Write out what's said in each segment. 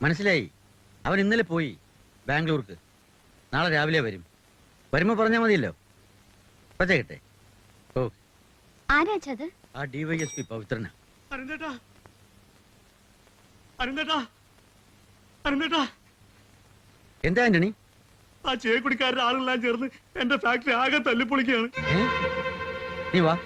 മനസ്സിലായി. അവൻ ഇന്നലെ പോയി ബാംഗ്ലൂർക്ക്. നാളെ രാവിലെ വരും. വരുമ്പോ പറഞ്ഞാൽ മതിയല്ലോ. പച്ചക്കട്ടെ. ഓ, ആരാച്ചത്? ആ DYSP പവിത്രനാ. എന്താ ആന്റണി? ആ ചേക്കുടിക്കാരുടെ ആളെല്ലാം ചേർന്ന് എന്റെ ഫാക്ടറി ആകെ തല്ലിപ്പൊളിക്കുകയാണ്. നീ വാ.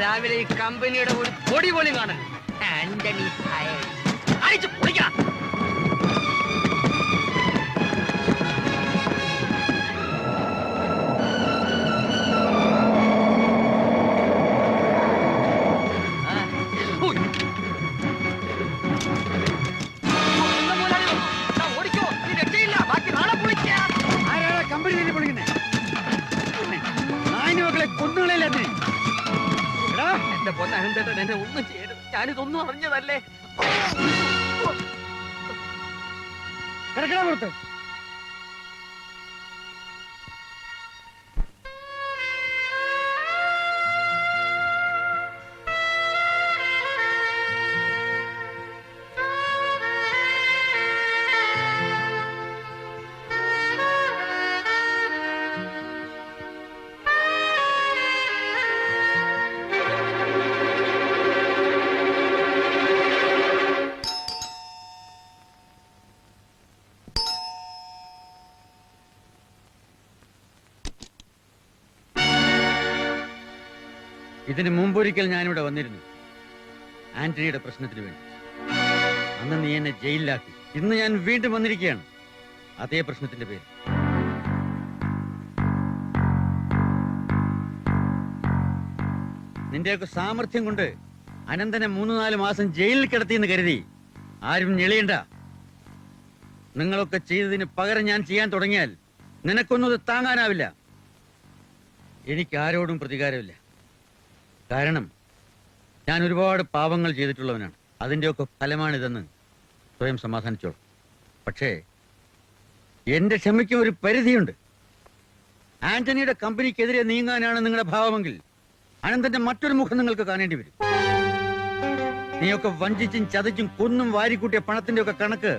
രാവിലെ ഈ കമ്പനിയുടെ ഒരു പൊടി പോലും കാണാൻ ആന്റണി അടിച്ചു പൊളിക്കണം. ഓടിക്കോ, നീ രക്ഷയില്ല. ബാക്കി നാളെ പൊളിക്കാം. ആരാ കമ്പനി തന്നെ പൊളിക്കുന്നേ? നായിനുമക്കളെ കൊന്നുകളയില്ല. എന്റെ പൊന്നനന്തേട്ടൻ എന്നെ ഒന്നും ചെയ്യരുത്. ഞാനിതൊന്നും അറിഞ്ഞതല്ലേ. കിടക്കണ പുറത്ത്. ഇതിന് മുമ്പൊരിക്കൽ ഞാനിവിടെ വന്നിരുന്നു, ആന്റണിയുടെ പ്രശ്നത്തിന് വേണ്ടി. അന്ന് നീ എന്നെ ജയിലിലാക്കി. ഇന്ന് ഞാൻ വീണ്ടും വന്നിരിക്കുകയാണ്, അതേ പ്രശ്നത്തിന്റെ പേര്. നിന്റെയൊക്കെ സാമർഥ്യം കൊണ്ട് അനന്തനെ 3-4 മാസം ജയിലിൽ കിടത്തിയെന്ന് കരുതി ആരും ഞെളിയണ്ട. നിങ്ങളൊക്കെ ചെയ്തതിന് പകരം ഞാൻ ചെയ്യാൻ തുടങ്ങിയാൽ നിനക്കൊന്നും ഇത് താങ്ങാനാവില്ല. എനിക്ക് ആരോടും പ്രതികാരമില്ല. കാരണം ഞാൻ ഒരുപാട് പാപങ്ങൾ ചെയ്തിട്ടുള്ളവനാണ്. അതിൻ്റെയൊക്കെ ഫലമാണിതെന്ന് സ്വയം സമാധാനിച്ചോളൂ. പക്ഷേ എന്റെ ക്ഷമയ്ക്ക് ഒരു പരിധിയുണ്ട്. ആന്റണിയുടെ കമ്പനിക്കെതിരെ നീങ്ങാനാണ് നിങ്ങളുടെ ഭാവമെങ്കിൽ അനന്തന്റെ മറ്റൊരു മുഖം നിങ്ങൾക്ക് കാണേണ്ടി വരും. നീയൊക്കെ വഞ്ചിച്ചും ചതച്ചും കൊന്നും വാരിക്കൂട്ടിയ പണത്തിന്റെ ഒക്കെ കണക്ക്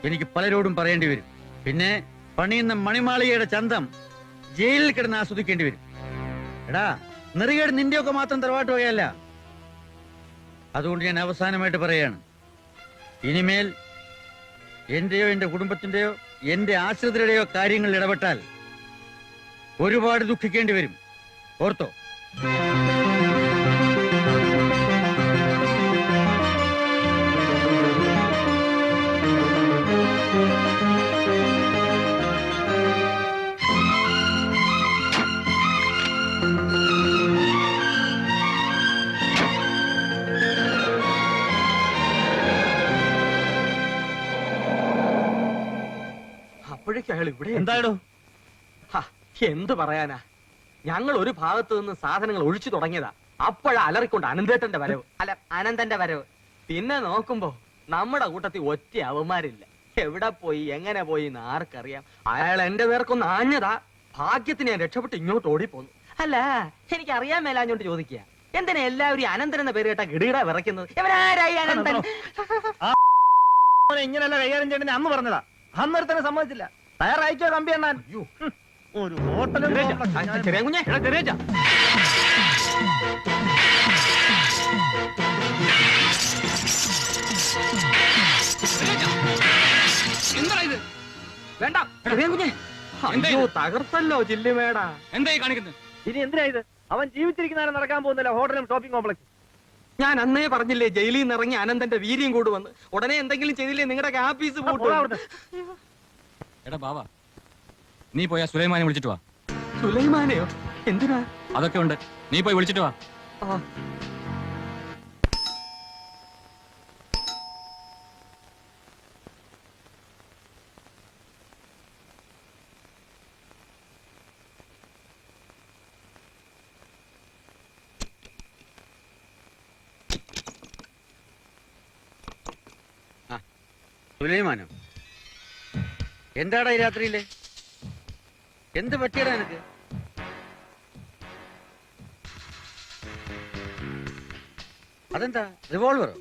എനിക്ക് പലരോടും പറയേണ്ടി വരും. പിന്നെ പണിയുന്ന മണിമാളികയുടെ ചന്തം ജയിലിൽ കിടന്ന് ആസ്വദിക്കേണ്ടി വരും. എടാ, നെറികേട് നിന്റെയൊക്കെ മാത്രം തറവാട്ട് വകയല്ല. അതുകൊണ്ട് ഞാൻ അവസാനമായിട്ട് പറയാണ്, ഇനിമേൽ എന്റെയോ എന്റെ കുടുംബത്തിന്റെയോ എന്റെ ആശ്രിതരുടെയോ കാര്യങ്ങളിൽ ഇടപെട്ടാൽ ഒരുപാട് ദുഃഖിക്കേണ്ടി വരും. ഓർത്തോ? അപ്പോഴേക്കും അയാൾ ഇവിടെ എന്തായാലും എന്ത് പറയാനാ, ഞങ്ങൾ ഒരു ഭാഗത്ത് നിന്ന് സാധനങ്ങൾ ഒഴിച്ചു തുടങ്ങിയതാ. അപ്പോഴാ അലറിക്കൊണ്ട് അനന്തേട്ടന്റെ വരവ്. അല്ല, അനന്തന്റെ വരവ്. പിന്നെ നോക്കുമ്പോ നമ്മുടെ കൂട്ടത്തിൽ ഒറ്റ അവന്മാരില്ല. എവിടെ പോയി എങ്ങനെ പോയി എന്ന് ആർക്കറിയാം. അയാൾ എന്റെ പേർക്കൊന്ന് ആഞ്ഞതാ. ഭാഗ്യത്തിന് ഞാൻ രക്ഷപ്പെട്ട് ഇങ്ങോട്ട് ഓടിപ്പോന്നു. അല്ല, എനിക്ക് അറിയാൻ മേലാഞ്ഞോണ്ട് ചോദിക്കുക, എന്തിനാ എല്ലാവരും അനന്തൻ എന്ന പേര് കേട്ടാ ഗിടികിട വിറയ്ക്കുന്നത്? ഇവനാരായി അനന്തൻ? ഇങ്ങനെയല്ല കൈകാര്യം ചെയ്യണമെന്ന് അന്ന് പറഞ്ഞതാ. അന്നൊരു തന്നെ സമ്മതിച്ചില്ല. തയ്യാറായിക്കോ കമ്പി എണ്ണാൻ? ഒരു ഹോട്ടലും ചെറിയ കുഞ്ഞെ ചെറിയ എന്താ ഇത്? വേണ്ട ചെറിയ കുഞ്ഞെ. അയ്യോ, തകർത്തല്ലോ ജില്ലുമേടാ. എന്തായി കാണിക്കുന്നത്? ഇനി എന്തിനാ ഇത്? അവൻ ജീവിച്ചിരിക്കുന്നവരെ നടക്കാൻ പോകുന്നില്ല ഹോട്ടലും ഷോപ്പിംഗ് കോംപ്ലക്സ്. ഞാൻ അന്നേ പറഞ്ഞില്ലേ, ജയിലിൽ നിന്ന് ഇറങ്ങി അനന്തന്റെ വീര്യം കൂട് വന്ന് ഉടനെ എന്തെങ്കിലും ചെയ്തില്ലേ നിങ്ങളുടെ ആഫീസ് പോട്ടും. എടാ ബാബാ, നീ പോയാ സുലൈമാനെ വിളിച്ചിട്ട് വാ. സുലൈമാനെയോ? എന്തിനാ? അതൊക്കെ ഉണ്ട്, നീ പോയി വിളിച്ചിട്ട് വാ. സുലൈമാനോ? എന്താടാ ഈ രാത്രിയില്? എന്ത് പറ്റിയടാ എനിക്ക്? അതെന്താ റിവോൾവറോ?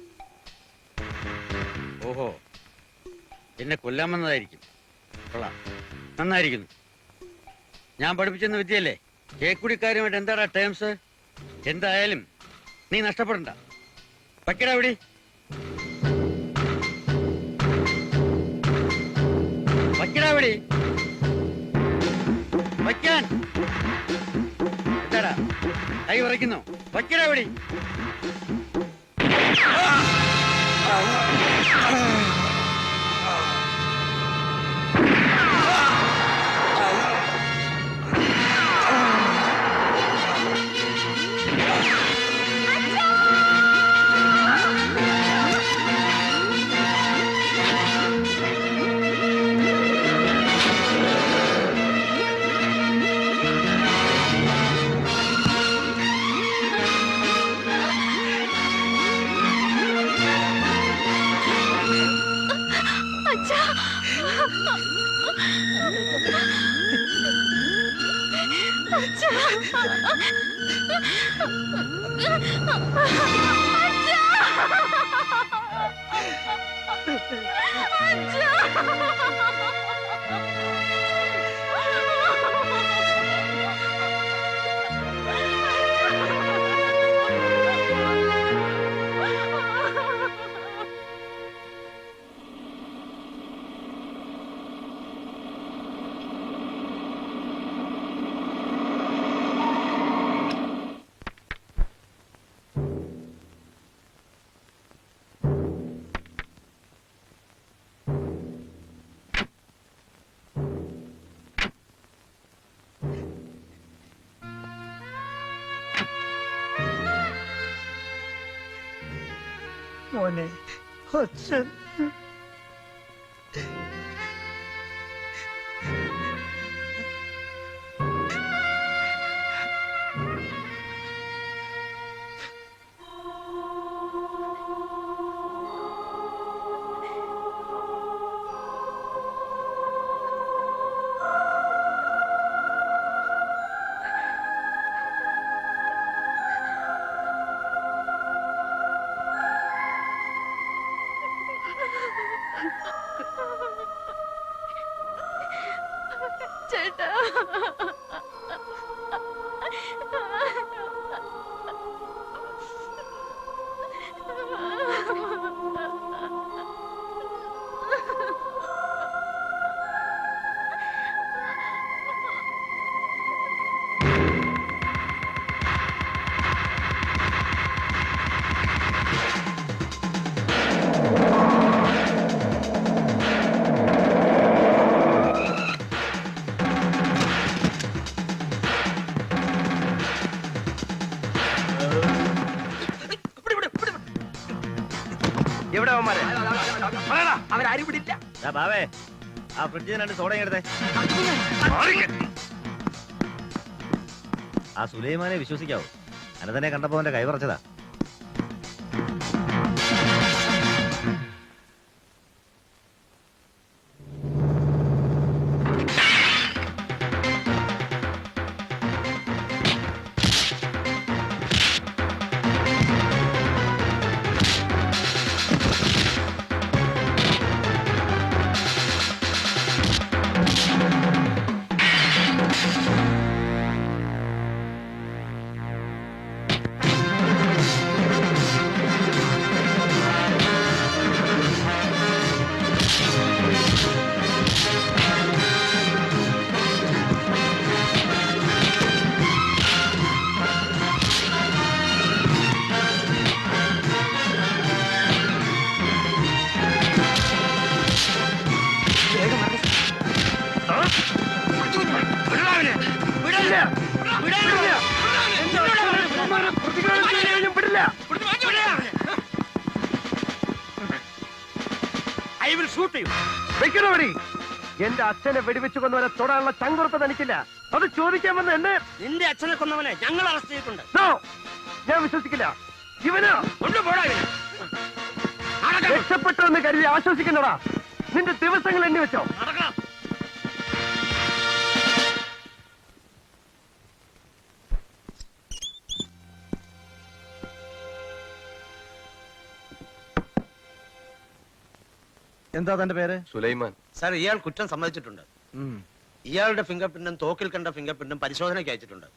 ഓഹോ, എന്നെ കൊല്ലാൻ വന്നതായിരിക്കും. കൊള്ളാം, നന്നായിരിക്കുന്നു. ഞാൻ പഠിപ്പിച്ചെന്ന വിദ്യയല്ലേ? കേക്കുടിക്കാരുമായിട്ട് എന്താടാ ടേംസ്? എന്തായാലും നീ നഷ്ടപ്പെടണ്ട. വയ്ക്കടാ ഇവിടെ. വയ്ക്കടാ ഇവിടെ. വയ്ക്കാൻ എന്താടാ കൈ വിറയ്ക്കുന്നു? വയ്ക്കടാ ഇവിടെ. മോനെ, അച്ഛൻ ചേട്ടാ. എവിടെ അവന്മാരെ? അവരാരും വിടില്ല. ബാവേ, ആ ഫ്രിഡ്ജിൽ 2 സോഡ എടുത്തേ. ആ സുലൈമാനെ വിശ്വസിക്കാവോ? അനന്തനെ കണ്ടപ്പോ അവന്റെ കൈ പറച്ചതാ. എന്റെ അച്ഛനെ വെടിവെച്ചു കൊന്നവനെ തൊടാനുള്ള ചങ്കുറപ്പ് തനിക്കില്ല. അത് ചോദിക്കാൻ വന്ന എന്നെ. നിന്റെ അച്ഛനെ കൊന്നവനെ ഞങ്ങൾ അറസ്റ്റ് ചെയ്തിട്ടുണ്ട്. ഞാൻ വിശ്വസിക്കില്ല. ഇവന് രക്ഷപ്പെട്ടു എന്ന് കരുതി ആശ്വസിക്കുന്നടാ. നിന്റെ ദിവസങ്ങൾ എണ്ണി വെച്ചോ. നടക്കണം. എന്താ തന്റെ പേര്? സുലൈമാൻ. സാർ ഇയാൾ കുറ്റം സമ്മതിച്ചിട്ടുണ്ട്. ഇയാളുടെ ഫിംഗർ പ്രിന്റും തോക്കിൽ കണ്ട ഫിംഗർ പ്രിന്റും പരിശോധനയ്ക്ക് അയച്ചിട്ടുണ്ട്.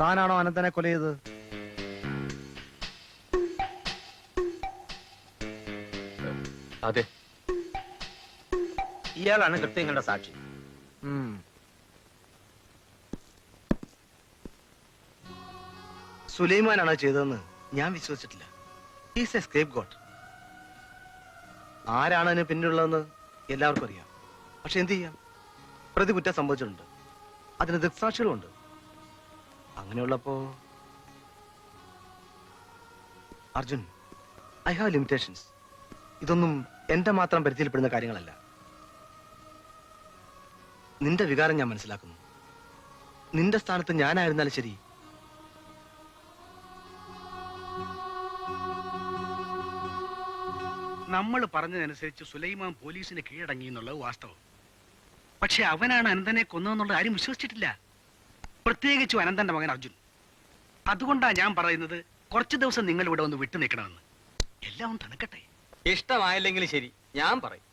താനാണോ അനന്തനെ കൊല ചെയ്തത്? അതെ. ഇയാളാണ് കൃത്യം കണ്ട സാക്ഷി. സുലൈമാനാണ് ചെയ്തതെന്ന് ഞാൻ വിശ്വസിച്ചിട്ടില്ല. He's a scapegoat. ആരാണ് അതിന് പിന്നിലുള്ളതെന്ന് എല്ലാവർക്കും അറിയാം. പക്ഷെ എന്ത് ചെയ്യാം, പ്രതി കുറ്റം സംഭവിച്ചിട്ടുണ്ട്, അതിന് ദൃക്സാക്ഷികളുണ്ട്. അങ്ങനെയുള്ളപ്പോ അർജുൻ, ഐ ഹാവ് ലിമിറ്റേഷൻസ്. ഇതൊന്നും എന്റെ മാത്രം പരിധിയിൽപ്പെടുന്ന കാര്യങ്ങളല്ല. നിന്റെ വികാരം ഞാൻ മനസ്സിലാക്കുന്നു. നിന്റെ സ്ഥാനത്ത് ഞാനായിരുന്നാലും ശരി, നമ്മൾ പറഞ്ഞതനുസരിച്ച് സുലൈമാൻ പോലീസിന് കീഴടങ്ങി എന്നുള്ളത് വാസ്തവം. പക്ഷെ അവനാണ് അനന്തനെ കൊന്നതെന്നുള്ള ആരും വിശ്വസിച്ചിട്ടില്ല, പ്രത്യേകിച്ചും അനന്തന്റെ മകൻ അർജുൻ. അതുകൊണ്ടാണ് ഞാൻ പറയുന്നത് കുറച്ചു ദിവസം നിങ്ങൾ ഇവിടെ ഒന്ന് വിട്ടു നിൽക്കണമെന്ന്. എല്ലാം തണുക്കട്ടെ. ഇഷ്ടമായില്ലെങ്കിലും ശരി, ഞാൻ പറയും.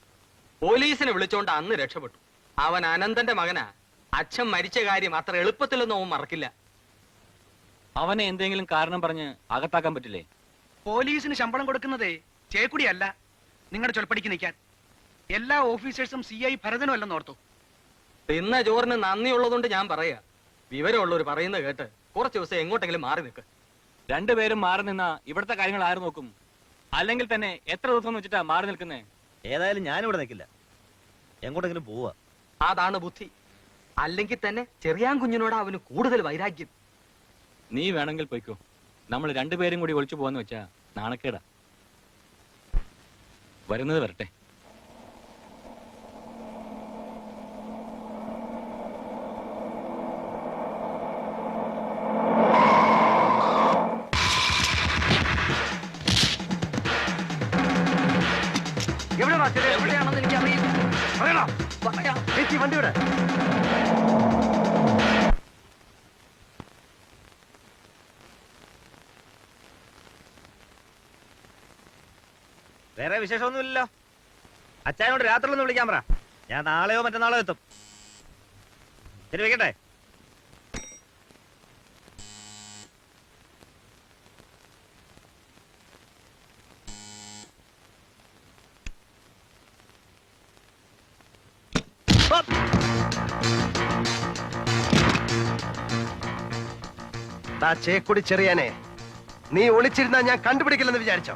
പോലീസിനെ വിളിച്ചോണ്ട് അന്ന് രക്ഷപ്പെട്ടു. അവൻ അനന്തന്റെ മകനാ. അച്ഛൻ മരിച്ച കാര്യം അത്ര എളുപ്പത്തിലൊന്നും അവൻ മറക്കില്ല. അവനെ എന്തെങ്കിലും കാരണം പറഞ്ഞ് അകത്താക്കാൻ പറ്റില്ലേ? പോലീസിന് ശമ്പളം കൊടുക്കുന്നതേ ചേക്കുടിയല്ല, നിങ്ങളുടെ ചൊൽപ്പടിക്ക് നിൽക്കാൻ. എല്ലാ ഓഫീസേഴ്സും CI ഭരതനും അല്ലെന്ന് ഓർത്തു. തിന്ന ചോറിന് നന്ദിയുള്ളതുകൊണ്ട് ഞാൻ പറയാ. വിവരമുള്ളവർ പറയുന്നത് കേട്ട് കുറച്ച് ദിവസം എങ്ങോട്ടെങ്കിലും മാറി നിൽക്ക്. രണ്ടുപേരും മാറി നിന്നാ ഇവിടുത്തെ കാര്യങ്ങൾ ആര് നോക്കും? അല്ലെങ്കിൽ തന്നെ എത്ര ദിവസം എന്ന് വെച്ചിട്ടാ മാറി നിൽക്കുന്നേ? ഏതായാലും ഞാനിവിടെ നിൽക്കില്ല, എങ്ങോട്ടെങ്കിലും പോവാ. അതാണ് ബുദ്ധി. അല്ലെങ്കിൽ തന്നെ ചെറിയാൻ കുഞ്ഞിനോട് അവന് കൂടുതൽ വൈരാഗ്യം. നീ വേണമെങ്കിൽ പോയിക്കോ. നമ്മൾ രണ്ടുപേരും കൂടി ഒളിച്ചു പോവാന്ന് വെച്ചാ നാണക്കേടാ. വരുന്നത് വരട്ടെ. എവിടെയാണെന്ന് എനിക്ക് അറിയില്ല. വണ്ടിയുടെ വേറെ വിശേഷമൊന്നുമില്ലല്ലോ. അച്ഛനോട് രാത്രി ഒന്ന് വിളിക്കാൻ പറ, ഞാൻ നാളെയോ മറ്റന്നാളോ എത്തും. ശരി, വെക്കട്ടെ. ചേക്കുടി ചെറിയാനെ, നീ ഒളിച്ചിരുന്നാ ഞാൻ കണ്ടുപിടിക്കില്ലെന്ന് വിചാരിച്ചോ?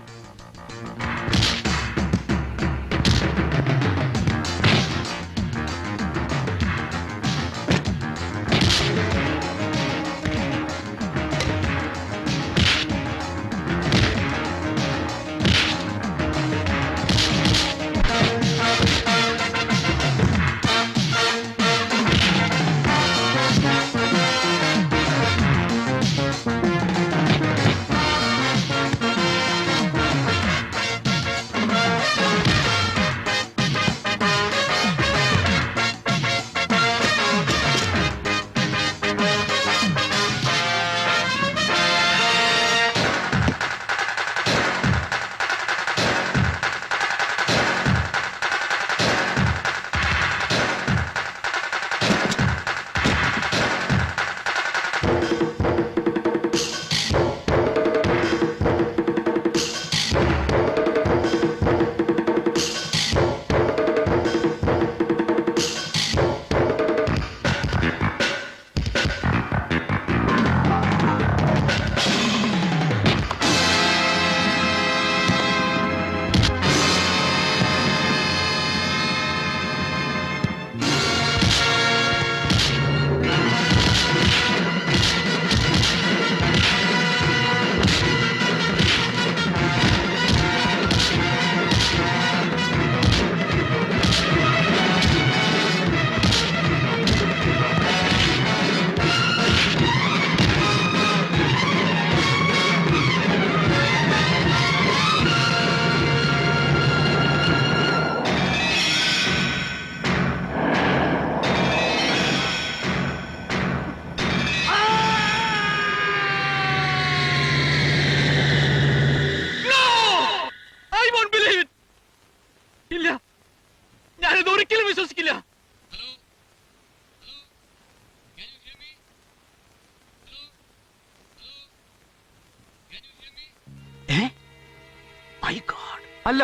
My god. അല്ല,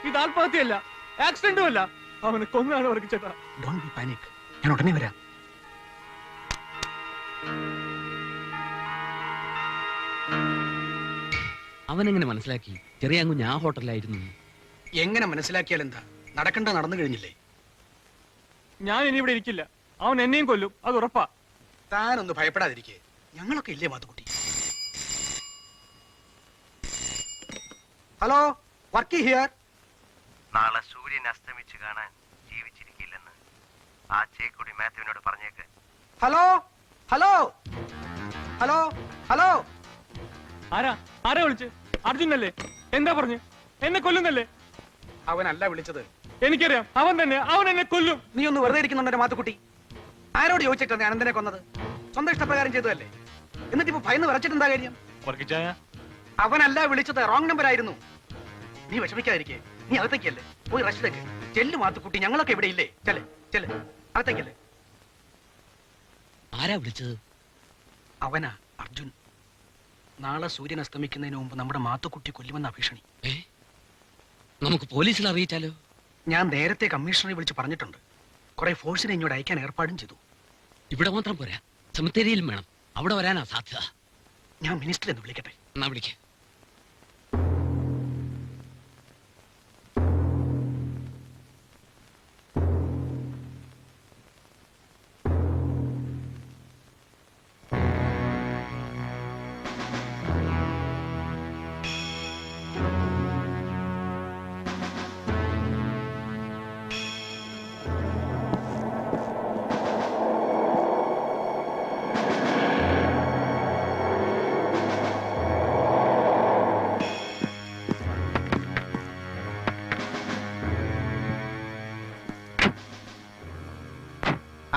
ഇത് ആത്മഹത്യയല്ല, ആക്സിഡന്റും അല്ല, അവനെ കൊന്നാണ് വർക്കിച്ചേട്ടാ. Don't be panic. ഞാൻ ഉടനെ വരാം. അവനെങ്ങനെ മനസ്സിലാക്കി ചെറിയാങ്കുഞ്ഞ് ആ ഹോട്ടലിലായിരുന്നു? എങ്ങനെ മനസ്സിലാക്കിയാൽ എന്താ? നടക്കേണ്ടത് നടന്നു കഴിഞ്ഞില്ലേ? ഞാൻ ഇനി ഇവിടെ ഇരിക്കില്ല. അവൻ എന്നെയും കൊല്ലും, അത് ഉറപ്പാ. താനൊന്ന് ഭയപ്പെടാതിരിക്കേ. ഞങ്ങളൊക്കെ ഇല്ലേ മാത്തുക്കുട്ടി? Hello, Varkey here. നാളെ സൂര്യൻ അസ്തമിച്ച് കാണാൻ ജീവിച്ചിരിക്കില്ലെന്ന് ആ ചേക്കുടി മാത്യുവിനോട് പറഞ്ഞേക്ക്. Hello hello hello hello. ആരാ വിളിച്ച്? അർജുനല്ലേ? എന്താ പറഞ്ഞു? എന്നെ കൊല്ലുന്നല്ലേ? അവനല്ല വിളിച്ചത്. എനിക്കറിയാം, അവൻ തന്നെ. അവൻ എന്നെ കൊല്ലും. നീ ഒന്ന് വെറുതെ ഇരിക്കുന്നുണ്ടോ മാത്തുക്കുട്ടി? ആരോട് ചോദിച്ചിട്ടാ നീ അനന്തനെ കൊന്നത്? സ്വന്തം ഇഷ്ടപ്രകാരം ചെയ്തതല്ലേ? എന്നിട്ട് ഇപ്പൊ ഭയന്ന് വിറച്ചിട്ട് എന്താ കാര്യം? വർക്കിച്ചായ, അവനല്ല വിളിച്ചത്, റോങ് നമ്പർ ആയിരുന്നു. നീ വിഷമിക്കാതിരിക്കേ. നീ അകത്തേക്കല്ലേ, പോയി റെസ്റ്റ് എടുക്ക്. ചെല്ലു മാത്തുക്കുട്ടി, ഞങ്ങളൊക്കെ ഇവിടെ ഇല്ലേ? ചെല്ല് ചെല്ല്, അകത്തേക്കല്ലേ. ആരാ വിളിച്ചത്? അവനാ അർജുൻ. നാളെ സൂര്യൻ അസ്തമിക്കുന്നതിന് മുമ്പ് നമ്മുടെ മാത്തുക്കുട്ടി കൊല്ലുമെന്ന ഭീഷണി. നമുക്ക് പോലീസിൽ അറിയിച്ചാലോ? ഞാൻ നേരത്തെ കമ്മീഷണറെ വിളിച്ച് പറഞ്ഞിട്ടുണ്ട്. കുറെ ഫോഴ്സിനെ ഇങ്ങോട്ട് അയക്കാൻ ഏർപ്പാടും ചെയ്തു. ഇവിടെ മാത്രം പോരാ, സെമിത്തേരിയിലും വേണം. അവിടെ വരാനാ സാധ്യത. ഞാൻ മിനിസ്റ്റർ എന്ന് വിളിക്കട്ടെ? എന്നാ വിളിക്ക.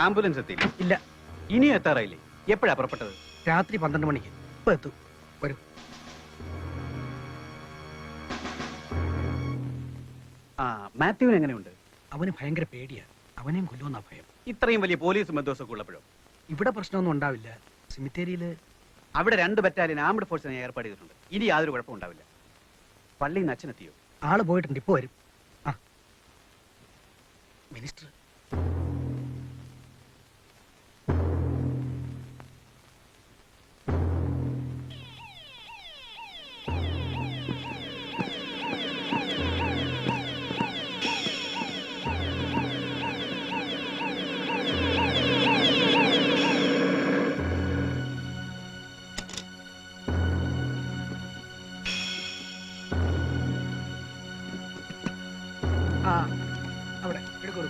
ആംബുലൻസ് എത്തിയില്ല? ഇല്ല. ഇനിയും എത്താറായില്ലേ? എപ്പോഴാ പുറപ്പെട്ടത്? രാത്രി 12 മണിക്ക്. ഇപ്പൊ എത്തും. വരൂ. മാത്യുവിന് എങ്ങനെയുണ്ട്? അവന് ഭയങ്കര പേടിയാ. അവനെയും കൊല്ലുമെന്നാ ഭയം. ഇത്രയും വലിയ പോലീസ് ബന്ധുവസൊക്കെ ഉള്ളപ്പോഴോ? ഇവിടെ പ്രശ്നമൊന്നും ഉണ്ടാവില്ല. സിമിത്തേരിയില് അവിടെ 2 ബറ്റാലിയൻ ആംഡ് ഫോഴ്സിനെ ഏർപ്പാട് ചെയ്തിട്ടുണ്ട്. ഇനി യാതൊരു കുഴപ്പം ഉണ്ടാവില്ല. പള്ളിയിൽ നിന്ന് അച്ഛനെത്തിയോ? ആള് പോയിട്ടുണ്ട്, ഇപ്പൊ വരും. ആ മിനിസ്റ്റർ. ആ അവിടെ എടുക്കൂ.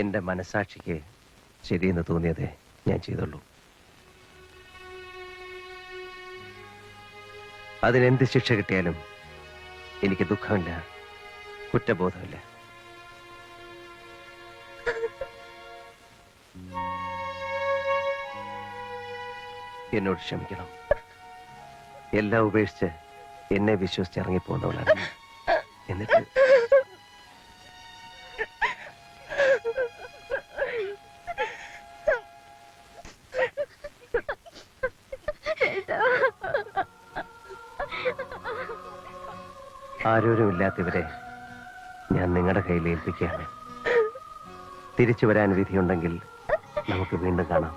എന്റെ മനസാക്ഷിക്ക് ശരിയെന്ന് തോന്നിയതേ ഞാൻ ചെയ്തുള്ളൂ. അതിനെന്ത് ശിക്ഷ കിട്ടിയാലും എനിക്ക് ദുഃഖമില്ല, കുറ്റബോധമില്ല. എന്നോട് ക്ഷമിക്കണം. എല്ലാം ഉപേക്ഷിച്ച് എന്നെ വിശ്വസിച്ച് ഇറങ്ങിപ്പോന്നവളാണ് ഞാൻ. എന്നിട്ട് ആരോരുമില്ലാത്തവരെ ഞാൻ നിങ്ങളുടെ കയ്യിൽ ഏൽപ്പിക്കുകയാണ്. തിരിച്ചു വരാൻ വിധിയുണ്ടെങ്കിൽ നമുക്ക് വീണ്ടും കാണാം.